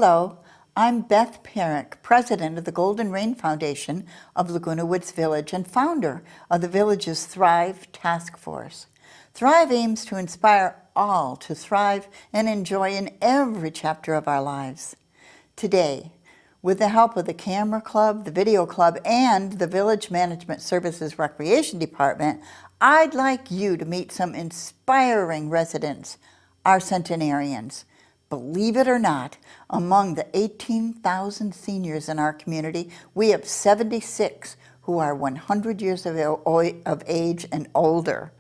Hello, I'm Beth Perrick, president of the Golden Rain Foundation of Laguna Woods Village and founder of the village's Thrive Task Force. Thrive aims to inspire all to thrive and enjoy in every chapter of our lives. Today, with the help of the Camera Club, the Video Club, and the Village Management Services Recreation Department, I'd like you to meet some inspiring residents, our centenarians. Believe it or not, among the 18,000 seniors in our community, we have 76 who are 100 years of age and older.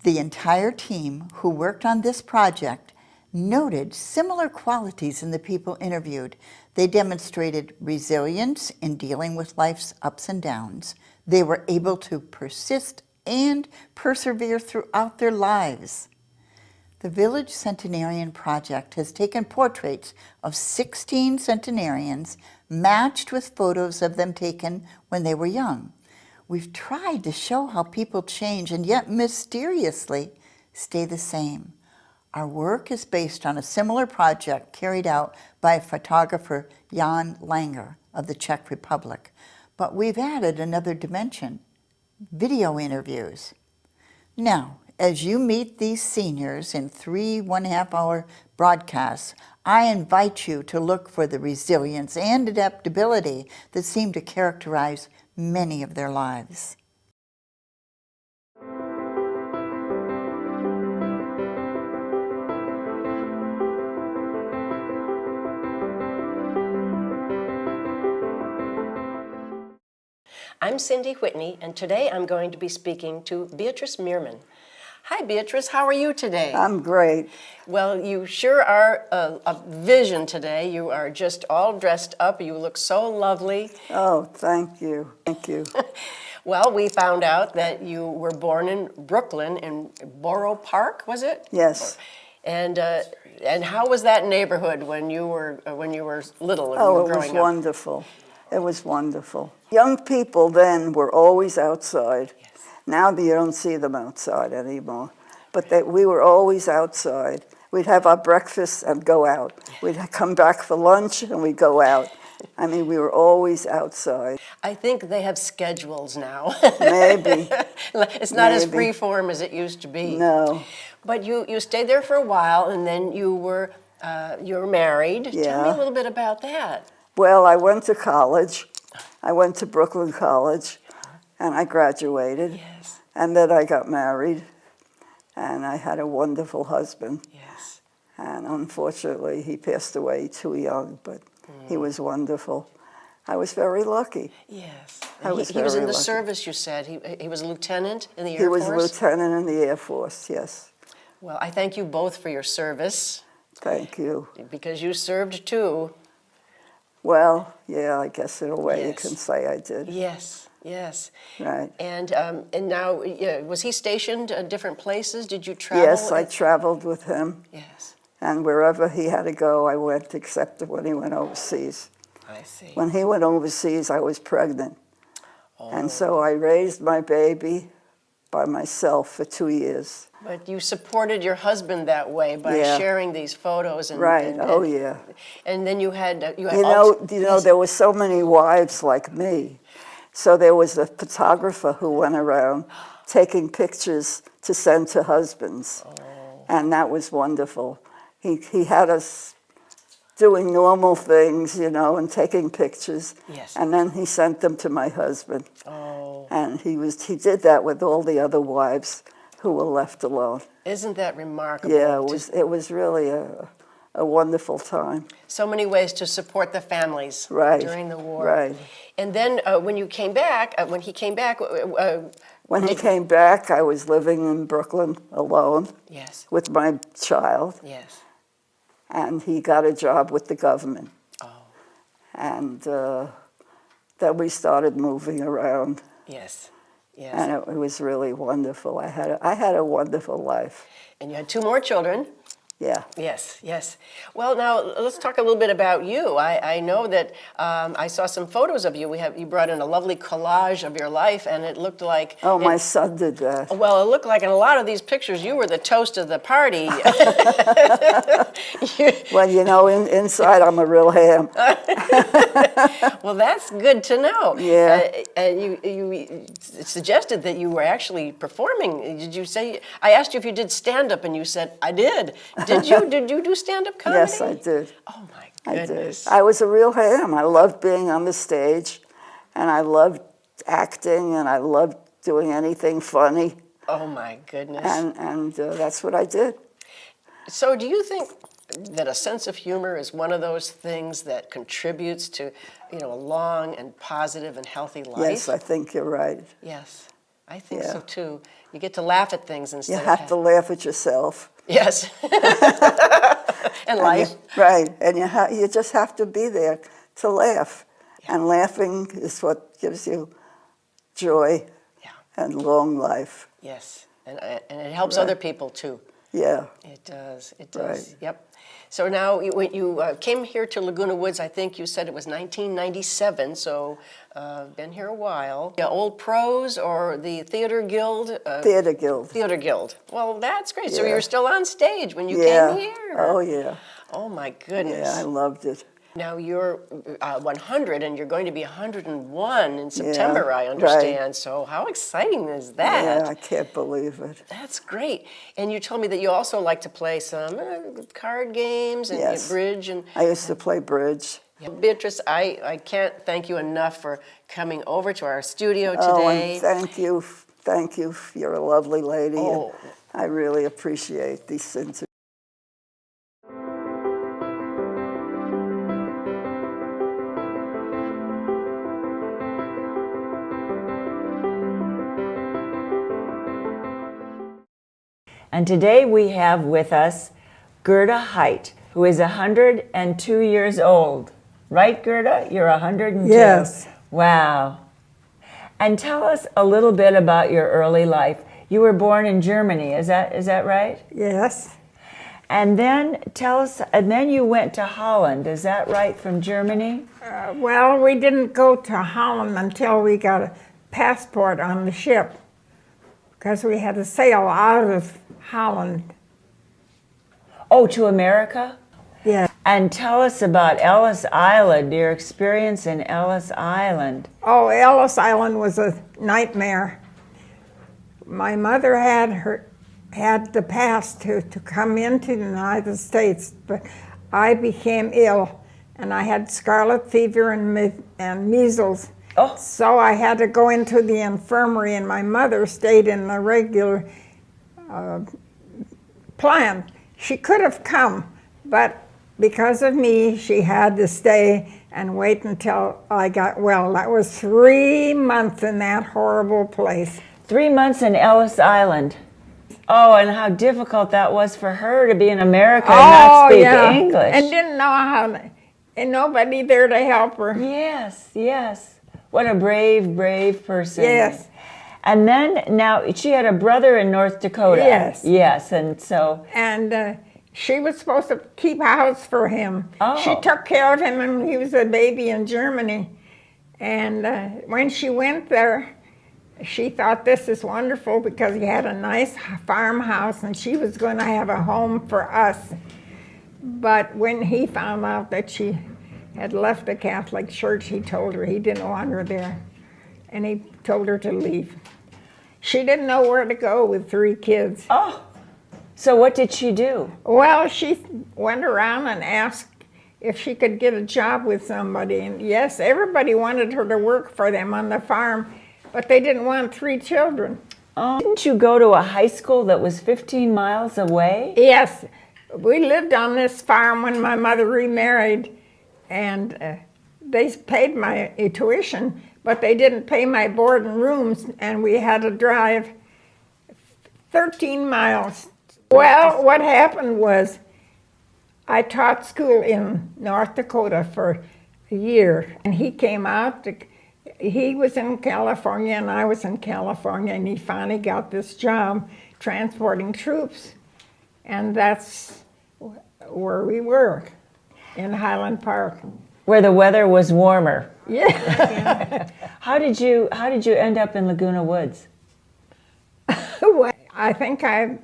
The entire team who worked on this project noted similar qualities in the people interviewed. They demonstrated resilience in dealing with life's ups and downs. They were able to persist and persevere throughout their lives. The Village Centenarian Project has taken portraits of 16 centenarians matched with photos of them taken when they were young. We've tried to show how people change and yet mysteriously stay the same. Our work is based on a similar project carried out by photographer Jan Langer of the Czech Republic, but we've added another dimension: video interviews. Now, as you meet these seniors in 3 1.5-hour broadcasts, I invite you to look for the resilience and adaptability that seem to characterize many of their lives. I'm Cindy Whitney, and today I'm going to be speaking to Beatrice Meerman. Hi, Beatrice. How are you today? I'm great. Well, you sure are a vision today. You are just all dressed up. You look so lovely. Oh, thank you. Thank you. Well, we found out that you were born in Brooklyn, in Borough Park, was it? Yes. And how was that neighborhood when you were little and you Oh, were it was growing up? wonderful. It was wonderful. Young people then were always outside. Yes. Now you don't see them outside anymore. But we were always outside. We'd have our breakfast and go out. We'd come back for lunch and we'd go out. I mean, we were always outside. I think they have schedules now. Maybe. It's not as Maybe. free form as it used to be. No. But you stayed there for a while, and then you were married. Yeah. Tell me a little bit about that. Well, I went to college. I went to Brooklyn College, and I graduated. Yes. And then I got married, and I had a wonderful husband. Yes. And unfortunately, he passed away too young, but he was wonderful. I was very lucky. Yes. I was he was in very the lucky. service, you said. He was a lieutenant in the Air He Force? was a lieutenant in the Air Force, yes. Well, I thank you both for your service, Thank you. because you served too. Well, yeah, I guess in a way you Yes. can say I did. Yes, yes. Right. And now, was he stationed at different places? Did you travel? Yes, I traveled with him, Yes, and wherever he had to go, I went, except when he went overseas. I see. When he went overseas, I was pregnant. Oh. And so I raised my baby by myself for 2 years. But you supported your husband that way by Yeah. sharing these photos, and Right, oh yeah. And then you had You know, there were so many wives like me. So there was a photographer who went around taking pictures to send to husbands. Oh. And that was wonderful. He had us doing normal things, you know, and taking pictures. Yes. And then he sent them to my husband. Oh, And he did that with all the other wives who were left alone. isn't that remarkable? Yeah, it was really a wonderful time. So many ways to support the families Right. during the war. Right. And then when you came back, when he came back, When he came back, I was living in Brooklyn alone yes, with my child, yes. and he got a job with the government. Oh, And then we started moving around, yes, yes. and it was really wonderful. I had a wonderful life. And you had 2 more children. Yeah. Yes, yes. Well, now let's talk a little bit about you. I know that I saw some photos of you. You brought in a lovely collage of your life, and it looked like. Oh, my son did that. Well, it looked like in a lot of these pictures you were the toast of the party. Well, you know, inside I'm a real ham. Well, that's good to know. Yeah. And you suggested that you were actually performing. Did you say? I asked you if you did stand up, and you said I did. Did you? Did you do stand up comedy? Yes, I did. Oh my I goodness. did. I was a real ham. I loved being on the stage, and I loved acting, and I loved doing anything funny, Oh my goodness. and that's what I did. So do you think that a sense of humor is one of those things that contributes to, a long and positive and healthy life? Yes, I think you're right. Yes, I think Yeah. so too. You get to laugh at things You instead of have to laugh at yourself. Yes. And life. Right, and you just have to be there to laugh. Yeah. And laughing is what gives you joy Yeah. and long life. Yes. And it helps Right. other people too. Yeah, It does. It does. Right. Yep. So now, when you came here to Laguna Woods, I think you said it was 1997. So, been here a while. Yeah, Old Pros or the Theater Guild. Theater Guild. Theater Guild. Well, that's great. So you Yeah. were still on stage when you Yeah. came here. Oh, yeah. Oh my goodness. Yeah, I loved it. Now you're 100 and you're going to be 101 in September, I right. understand. So how exciting is that? Yeah, I can't believe it. That's great. And you told me that you also like to play some card games and Yes. bridge. And I used to play bridge. Beatrice, I can't thank you enough for coming over to our studio Oh, today. and thank you. You're a lovely lady. Oh. And I really appreciate these interviews. And today we have with us Gerda Height, who is 102 years old. Right, Gerda? You're 102. Yes. Wow. And tell us a little bit about your early life. You were born in Germany, is that right? Yes. And then tell us, and then you went to Holland, is that right, from Germany? Well, we didn't go to Holland until we got a passport on the ship because we had to sail out of Holland. Oh, to America? Yeah. And tell us about Ellis Island, your experience in Ellis Island. Oh, Ellis Island was a nightmare. My mother had the pass to come into the United States, but I became ill, and I had scarlet fever and measles. Oh. So I had to go into the infirmary, and my mother stayed in the regular plan. She could have come, but because of me, she had to stay and wait until I got well. That was 3 months in that horrible place. 3 months in Ellis Island. Oh, and how difficult that was for her to be in America and not speak English. And didn't know how, and nobody there to help her. Yes, yes. What a brave, brave person. Yes. And then, now, she had a brother in North Dakota. Yes. Yes, and so, And she was supposed to keep house for him. Oh. She took care of him when he was a baby in Germany. And when she went there, she thought this is wonderful because he had a nice farmhouse and she was going to have a home for us. But when he found out that she had left the Catholic Church, he told her he didn't want her there. And he told her to leave. She didn't know where to go with 3 kids. oh. So what did she do? Well, she went around and asked if she could get a job with somebody. And yes, everybody wanted her to work for them on the farm, but they didn't want 3 children. Didn't you go to a high school that was 15 miles away? Yes, we lived on this farm when my mother remarried, and they paid my tuition, but they didn't pay my board and rooms, and we had to drive 13 miles. Well, what happened was I taught school in North Dakota for a year, and he came out. He was in California, and I was in California, and he finally got this job transporting troops. And that's where we were, in Highland Park. Where the weather was warmer. Yeah. How did you end up in Laguna Woods? Well, I think I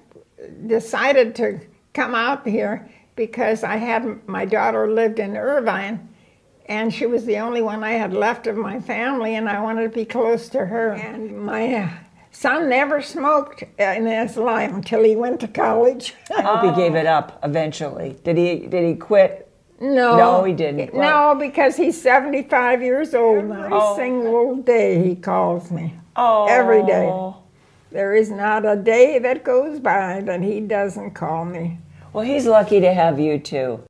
decided to come out here because I had my daughter lived in Irvine, and she was the only one I had left of my family, and I wanted to be close to her. And my son never smoked in his life until he went to college. I hope he gave it up eventually. Did he quit? No. No, he didn't. No, because he's 75 years old now. Oh. Every single day he calls me. Oh. Every day. There is not a day that goes by that he doesn't call me. Well, he's lucky to have you too.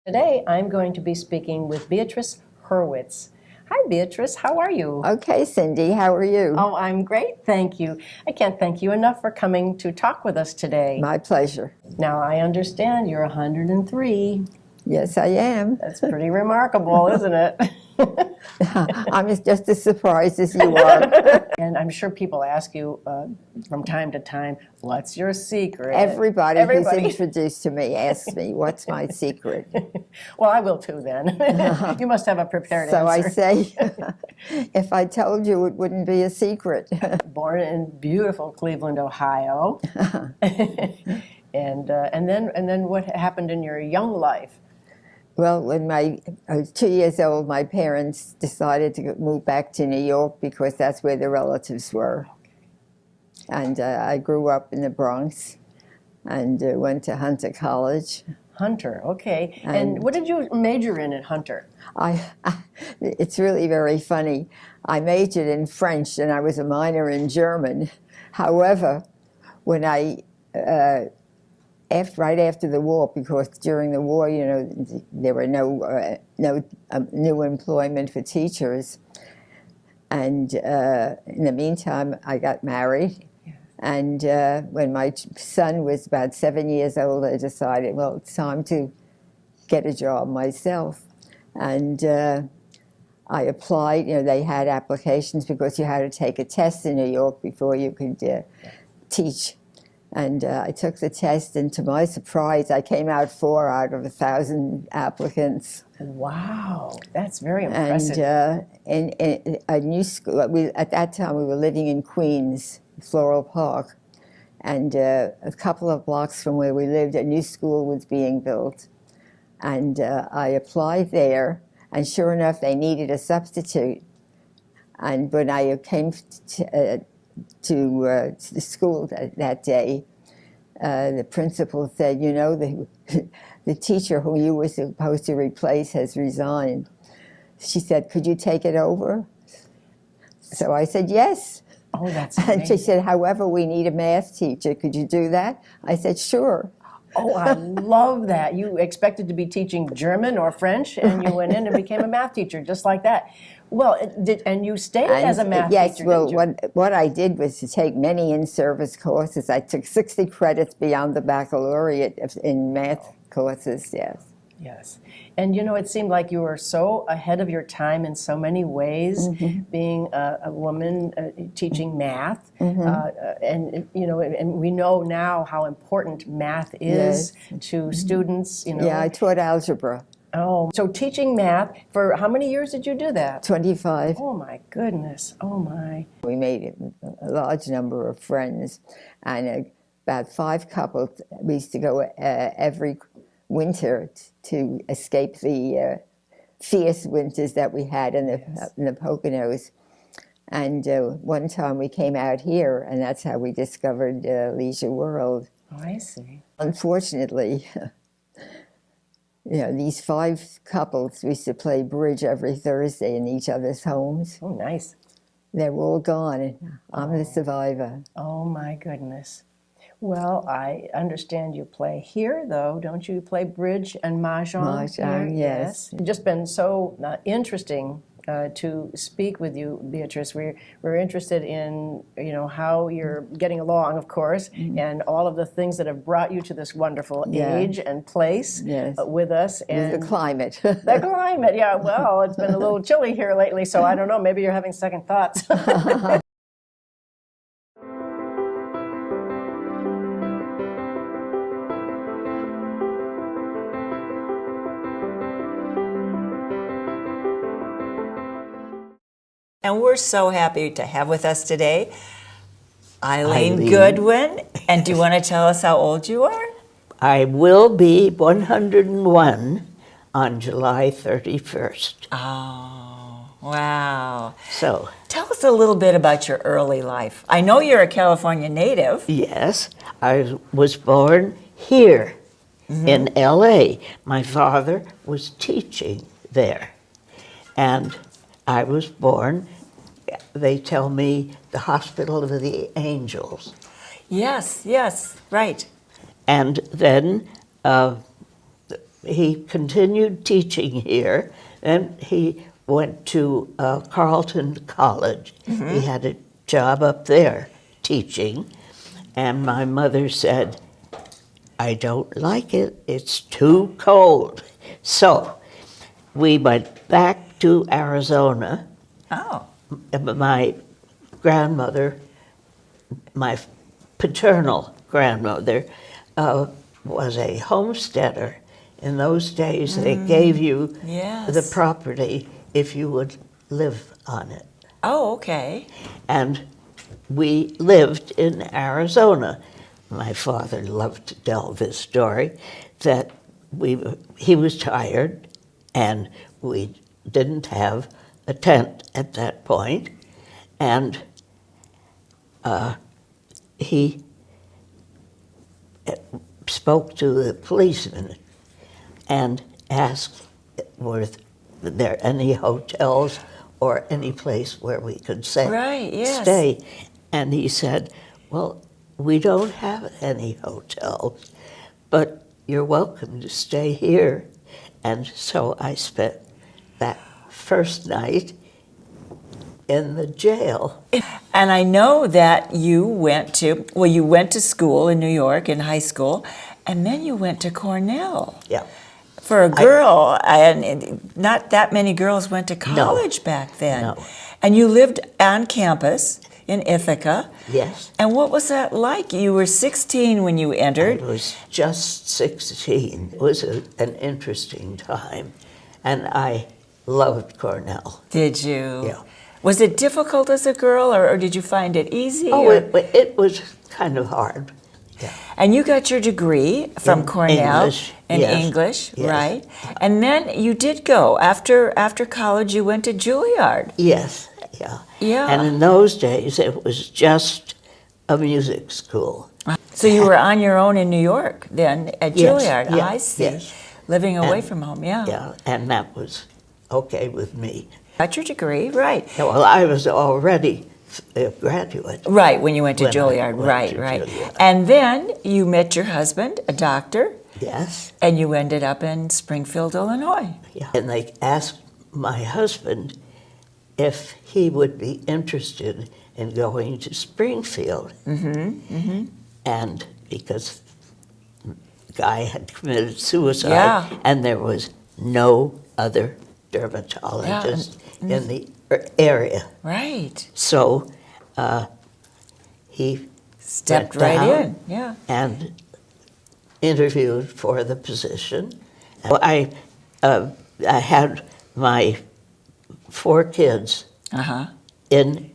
Today, I'm going to be speaking with Beatrice Hurwitz. Hi, Beatrice. How are you? Okay, Cindy, how are you? Oh, I'm great, thank you. I can't thank you enough for coming to talk with us today. My pleasure. Now, I understand you're 103. Yes, I am. That's pretty remarkable, isn't it? I'm just as surprised as you are. And I'm sure people ask you from time to time, what's your secret? Everybody who's introduced to me asks me, what's my secret? Well, I will too then. You must have a prepared So I answer. say, if I told you, it wouldn't be a secret. Born in beautiful Cleveland, Ohio. and then what happened in your young life? Well, when I was 2 years old, my parents decided to move back to New York because that's where their relatives were. And I grew up in the Bronx and went to Hunter College. Hunter, okay. And what did you major in at Hunter? It's really very funny. I majored in French and I was a minor in German. However, when right after the war, because during the war, you know, there were no new employment for teachers. And in the meantime, I got married. And when my son was about 7 years old, I decided, well, it's time to get a job myself. And I applied. You know, they had applications because you had to take a test in New York before you could teach. And I took the test, and to my surprise, I came out 4 out of 1,000 applicants. Wow, that's very impressive. And in a new school, at that time we were living in Queens, Floral Park, and a couple of blocks from where we lived, a new school was being built. And I applied there, and sure enough, they needed a substitute. And when I came to the school that day, the principal said, you know, the teacher who you were supposed to replace has resigned. She said, could you take it over? So I said, yes. Oh, that's amazing. And she said, however, we need a math teacher. Could you do that? I said, sure. Oh, I love that. You expected to be teaching German or French, and you went in and became a math teacher, just like that. Well, and you stayed as a math yes, teacher, well, didn't you? what I did was to take many in-service courses. I took 60 credits beyond the baccalaureate in math courses, yes. Yes. And you know, it seemed like you were so ahead of your time in so many ways, being a woman teaching math. And, you know, and we know now how important math is to students, you know. Yeah, I taught algebra. Oh, so teaching math, for how many years did you do that? 25. Oh my goodness, oh my. We made a large number of friends, and about 5 couples. We used to go every winter to escape the fierce winters that we had in the Poconos. And one time we came out here, and that's how we discovered Leisure World. Oh, I see. Unfortunately, you know, these 5 couples, we used to play bridge every Thursday in each other's homes. Oh, nice. They're all gone, and I'm the survivor. Oh my goodness. Well, I understand you play here, though, don't you? You play bridge and mahjong? Mahjong, here? yes. It's just been so interesting to speak with you, Beatrice. We're interested in, how you're getting along, of course, and all of the things that have brought you to this wonderful age and place with us. And the climate. the climate, yeah. Well, it's been a little chilly here lately, so I don't know. Maybe you're having second thoughts. And we're so happy to have with us today Eileen Goodwin. And do you want to tell us how old you are? I will be 101 on July 31st. Oh, wow. So, Tell us a little bit about your early life. I know you're a California native. yes, I was born here in LA. My father was teaching there. And I was born, they tell me, the Hospital of the Angels. Yes, yes, right. And then he continued teaching here, and he went to Carleton College. He had a job up there teaching, and my mother said, I don't like it, it's too cold. So we went back to Arizona. Oh, My grandmother, my paternal grandmother, was a homesteader. In those days, they gave you yes. the property if you would live on it. Oh, okay. And we lived in Arizona. My father loved to tell this story, that he was tired, and we didn't have a tent at that point, and he spoke to the policeman and asked, were there any hotels or any place where we could Right, yes. stay? And he said, well, we don't have any hotels, but you're welcome to stay here. And so I spent that first night in the jail. And I know that you went to school in New York in high school, and then you went to Cornell. Yeah. For a girl, and not that many girls went to college back then. No. And you lived on campus in Ithaca. Yes. And what was that like? You were 16 when you entered. I was just 16. It was an interesting time, and I loved Cornell. Did you? Yeah. Was it difficult as a girl, or did you find it easy? Oh, or- it was kind of hard. Yeah. And you got your degree from In Cornell English, in yes. English, Yes. right? And then you did go after college. You went to Juilliard. Yes, yeah. Yeah. And in those days, it was just a music school. So you were on your own in New York then at Yes, Juilliard. yeah, I see. yes. Living away And- from home. Yeah. Yeah, and that was okay with me. Got your degree, right? Yeah, well, I was already a graduate. Right, when you went to When I Juilliard, went right, to right. Juilliard. And then you met your husband, a doctor, Yes. and you ended up in Springfield, Illinois. Yeah. And they asked my husband if he would be interested in going to Springfield. And because the guy had committed suicide, Yeah. and there was no other dermatologist in the area. Right. So he Stepped went right down in, yeah. and interviewed for the position. I had my 4 kids Uh-huh. in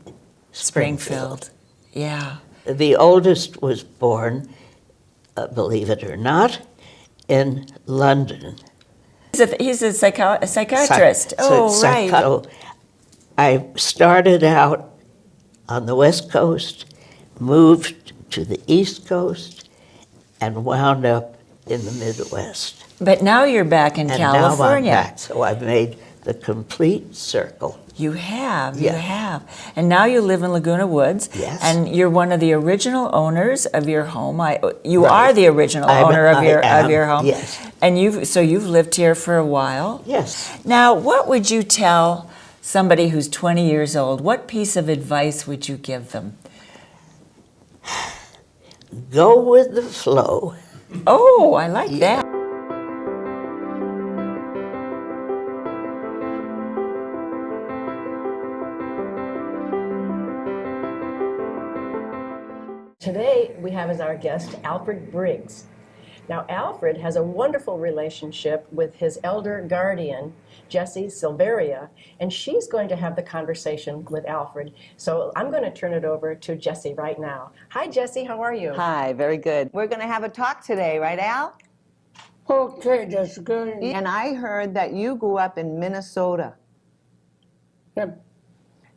Springfield. Yeah. The oldest was born, believe it or not, in London. He's a psychiatrist. Right. So I started out on the West Coast, moved to the East Coast, and wound up in the Midwest. But now you're back in And California. now I'm back, so I've made the complete circle. You have, Yeah. you have. And now you live in Laguna Woods. Yes. And you're one of the original owners of your home. You Right. are the original owner of I am, your home. yes. And you've lived here for a while. Yes. Now, what would you tell somebody who's 20 years old, what piece of advice would you give them? Go with the flow. Oh, I like that. Today, we have as our guest Alfred Briggs. Now, Alfred has a wonderful relationship with his elder guardian, Jessie Silveria, and she's going to have the conversation with Alfred. So I'm going to turn it over to Jessie right now. Hi, Jessie, how are you? Hi, very good. We're going to have a talk today, right, Al? Okay, Jessica. And I heard that you grew up in Minnesota. Yep,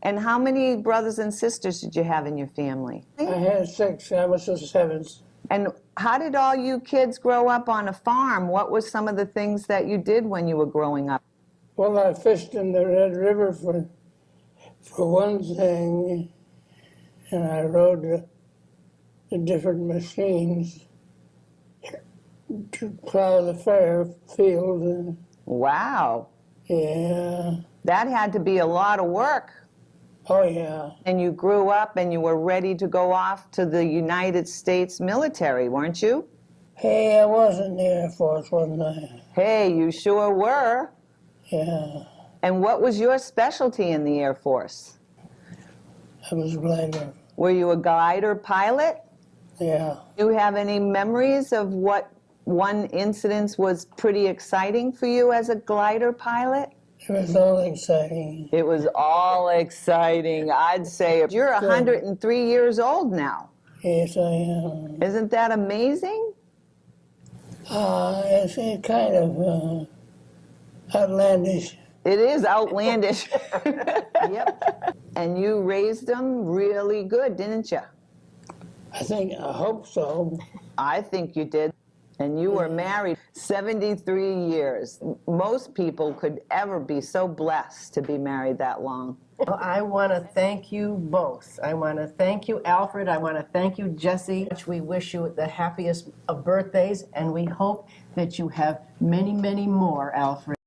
And how many brothers and sisters did you have in your family? I had 6. I was the 7th. And how did all you kids grow up on a farm? What were some of the things that you did when you were growing up? Well, I fished in the Red River for one thing, and I rode the different machines to plow the fair field. And, Wow, yeah, that had to be a lot of work. oh yeah, And you grew up and you were ready to go off to the United States military, weren't you? hey, I was in the Air Force, wasn't I? Hey, you sure were. Yeah, And what was your specialty in the Air Force? I was a glider. Were you a glider pilot? Yeah, Do you have any memories of what one incident was pretty exciting for you as a glider pilot? it was all exciting. It was all exciting, I'd say. You're 103 years old now. Yes, I am. Isn't that amazing? It's a kind of outlandish. It is outlandish. Yep. And you raised them really good, didn't you? I hope so. I think you did. And you were married 73 years. Most people could ever be so blessed to be married that long. Well, I want to thank you both. I want to thank you, Alfred. I want to thank you, Jessie. We wish you the happiest of birthdays, and we hope that you have many, many more, Alfred.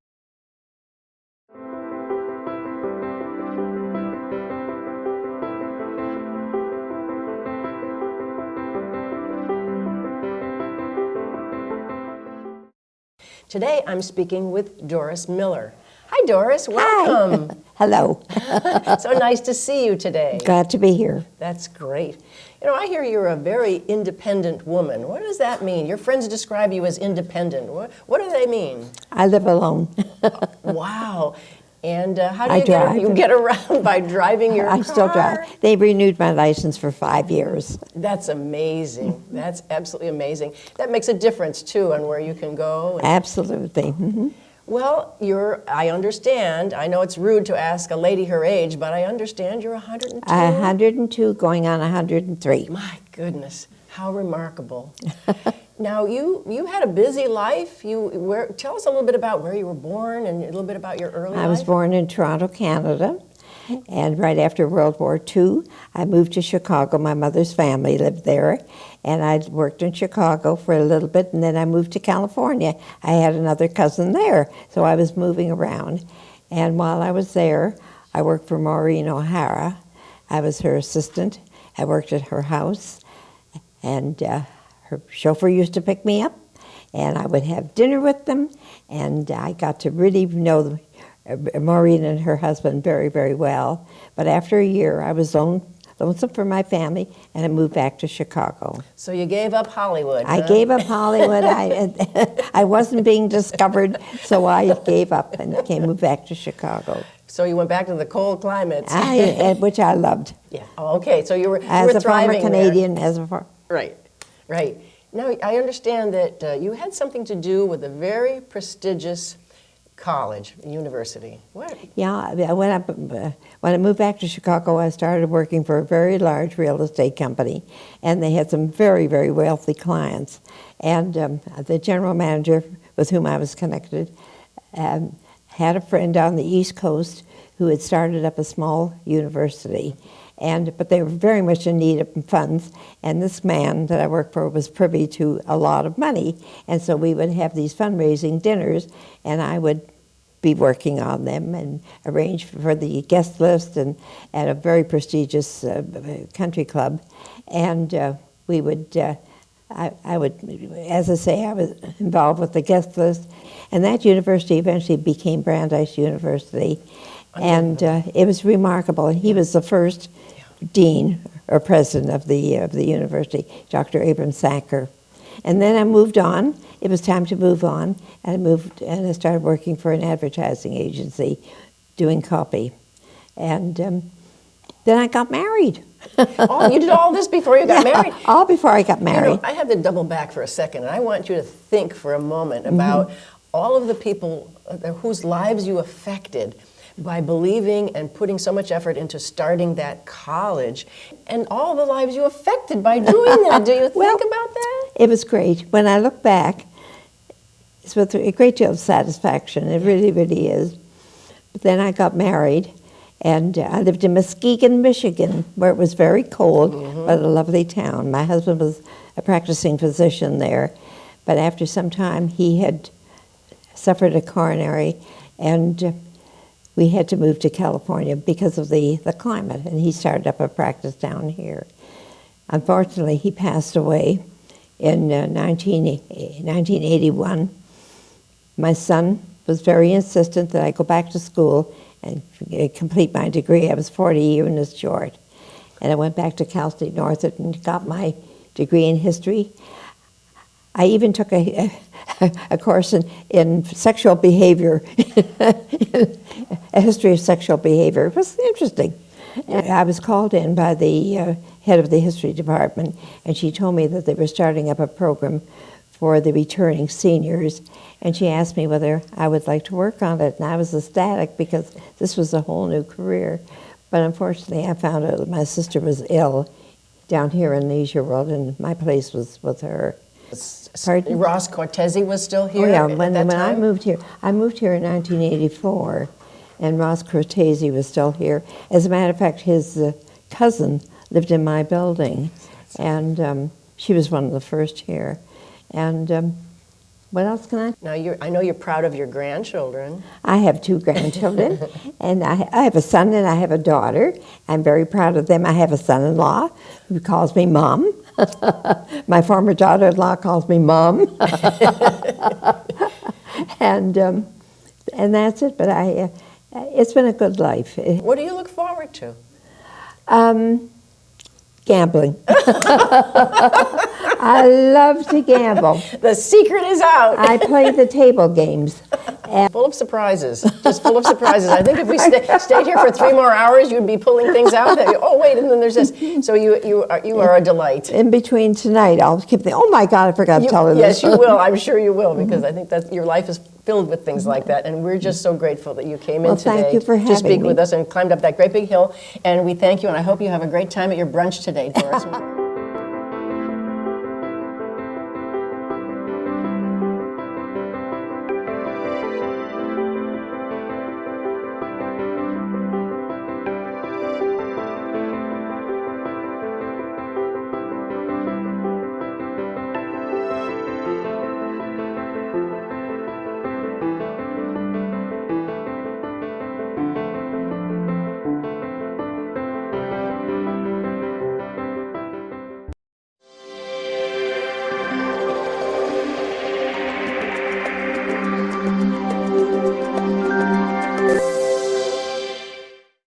Today, I'm speaking with Doris Miller. Hi, Doris. Welcome. Hello. So nice to see you today. Glad to be here. That's great. You know, I hear you're a very independent woman. What does that mean? Your friends describe you as independent. What do they mean? I live alone. Wow. And how do I you drive. you get around by driving your car? I still drive. They renewed my license for 5 years. That's amazing. That's absolutely amazing. That makes a difference, too, on where you can go. Absolutely. Mm-hmm. Well, I understand. I know it's rude to ask a lady her age, but I understand you're 102. 102 going on 103. My goodness, how remarkable. Now, you had a busy life. Tell us a little bit about where you were born and a little bit about your early life. I was born in Toronto, Canada, and right after World War II, I moved to Chicago. My mother's family lived there, and I worked in Chicago for a little bit, and then I moved to California. I had another cousin there, so I was moving around. And while I was there, I worked for Maureen O'Hara. I was her assistant. I worked at her house, and her chauffeur used to pick me up, and I would have dinner with them, and I got to really know Maureen and her husband very, very well. But after a year, I was lonesome for my family, and I moved back to Chicago. So you gave up Hollywood. I huh? gave up Hollywood. I wasn't being discovered, so I gave up and moved back to Chicago. So you went back to the cold climates. Which I loved. Yeah. Oh, okay. So you were As a former thriving Canadian, Right. Right. Now I understand that you had something to do with a very prestigious college, university. What? Yeah, when I moved back to Chicago, I started working for a very large real estate company, and they had some very, very wealthy clients. And the general manager with whom I was connected had a friend on the East Coast who had started up a small university. But they were very much in need of funds, and this man that I worked for was privy to a lot of money, and so we would have these fundraising dinners, and I would be working on them and arrange for the guest list and at a very prestigious country club. And we would, I would, as I say, I was involved with the guest list. And that university eventually became Brandeis University. And it was remarkable. He was the first dean or president of the university, Dr. Abram Sacker. And then I moved on. It was time to move on. And I moved and I started working for an advertising agency doing copy. And then I got married. Oh, you did all this before you got married? All before I got married. You know, I have to double back for a second, and I want you to think for a moment about all of the people whose lives you affected by believing and putting so much effort into starting that college, and all the lives you affected by doing that. Do you think about that? It was great. When I look back, it's with a great deal of satisfaction. It really, really is. But then I got married, and I lived in Muskegon, Michigan, where it was very cold, but a lovely town. My husband was a practicing physician there, but after some time he had suffered a coronary, and we had to move to California because of the climate, and he started up a practice down here. Unfortunately, he passed away in 1981. My son was very insistent that I go back to school and complete my degree. I was 40 units short. And I went back to Cal State Northern and got my degree in history. I even took a course in sexual behavior, a history of sexual behavior. It was interesting. I was called in by the head of the history department, and she told me that they were starting up a program for the returning seniors, and she asked me whether I would like to work on it, and I was ecstatic because this was a whole new career. But unfortunately, I found out that my sister was ill down here in Leisure World, and my place was with her. Pardon? Ross Cortese was still here when I moved here in 1984, and Ross Cortese was still here. As a matter of fact, his cousin lived in my building, and she was one of the first here. And what else can I? Now, I know you're proud of your grandchildren. I have 2 grandchildren, and I have a son and I have a daughter. I'm very proud of them. I have a son-in-law who calls me Mom. My former daughter-in-law calls me Mom. and that's it. But it's been a good life. What do you look forward to? Gambling. I love to gamble. The secret is out. I play the table games. Full of surprises, just full of surprises. I think if we stayed here for 3 more hours, you'd be pulling things out. That oh wait, and then there's this. So you are a delight. In between tonight, I'll keep thinking, oh my God, I forgot to tell her this. Yes, you will. I'm sure you will, because I think that your life is filled with things like that, and we're just so grateful that you came in today thank you for to having speak me. with us and climbed up that great big hill. And we thank you, and I hope you have a great time at your brunch today, Doris.